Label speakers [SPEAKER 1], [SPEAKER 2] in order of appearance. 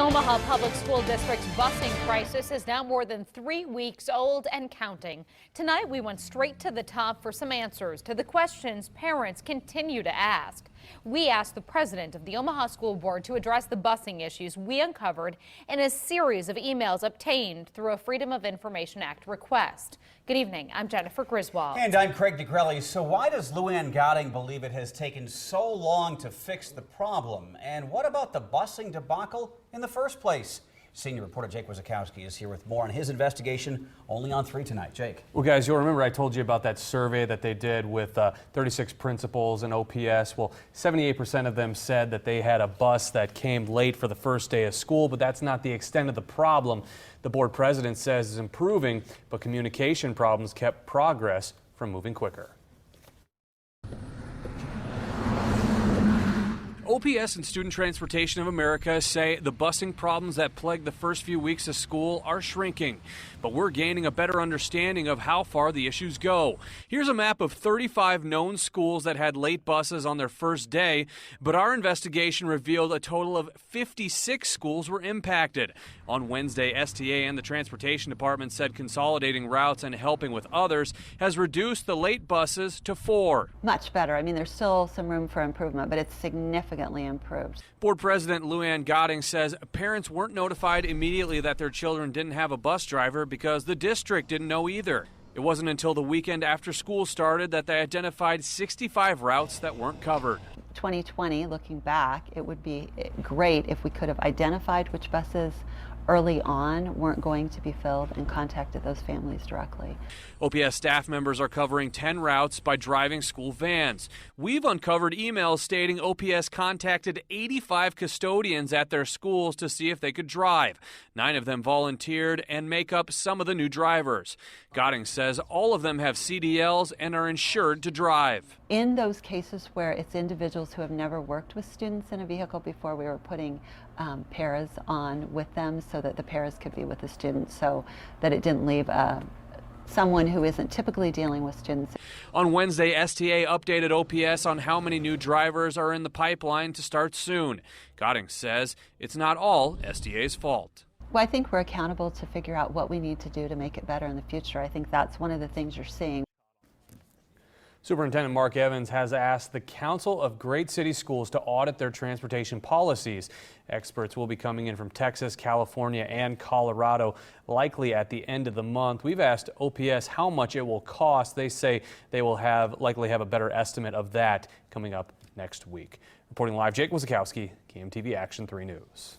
[SPEAKER 1] Omaha Public School District's busing crisis is now more than 3 weeks old and counting. Tonight, we went straight to the top for some answers to the questions parents continue to ask. We asked the president of the Omaha School Board to address the busing issues we uncovered in a series of emails obtained through a Freedom of Information Act request. Good evening. I'm Jennifer Griswold.
[SPEAKER 2] And I'm Craig DeGrelli. So why does Luann Godding believe it has taken so long to fix the problem? And what about the busing debacle in the first place? Senior reporter Jake Wazakowski is here with more on his investigation, only on 3 tonight. Jake.
[SPEAKER 3] Well, guys, you'll remember I told you about that survey that they did with 36 principals and OPS. Well, 78% of them said that they had a bus that came late for the first day of school, but that's not the extent of the problem. The board president says is improving, but communication problems kept progress from moving quicker. OPS and Student Transportation of America say the busing problems that plagued the first few weeks of school are shrinking, but we're gaining a better understanding of how far the issues go. Here's a map of 35 known schools that had late buses on their first day, but our investigation revealed a total of 56 schools were impacted. On Wednesday, STA and the Transportation Department said consolidating routes and helping with others has reduced the late buses to 4.
[SPEAKER 4] Much better. I mean, there's still some room for improvement, but it's significantly improved.
[SPEAKER 3] Board President Luann Godding says parents weren't notified immediately that their children didn't have a bus driver because the district didn't know either. It wasn't until the weekend after school started that they identified 65 routes that weren't covered.
[SPEAKER 4] 2020, looking back, it would be great if we could have identified which buses early on weren't going to be filled and contacted those families directly.
[SPEAKER 3] OPS staff members are covering 10 routes by driving school vans. We've uncovered emails stating OPS contacted 85 custodians at their schools to see if they could drive. 9 of them volunteered and make up some of the new drivers. Godding says all of them have CDLs and are insured to drive.
[SPEAKER 4] In those cases where it's individuals who have never worked with students in a vehicle before, we were putting paras on with them so that the paras could be with the students, so that it didn't leave someone who isn't typically dealing with students.
[SPEAKER 3] On Wednesday, STA updated OPS on how many new drivers are in the pipeline to start soon. Godding says it's not all STA's fault.
[SPEAKER 4] Well, I think we're accountable to figure out what we need to do to make it better in the future. I think that's one of the things you're seeing.
[SPEAKER 3] Superintendent Mark Evans has asked the Council of Great City Schools to audit their transportation policies. Experts will be coming in from Texas, California, and Colorado, likely at the end of the month. We've asked OPS how much it will cost. They say they will likely have a better estimate of that coming up next week. Reporting live, Jake Wazakowski, KMTV Action 3 News.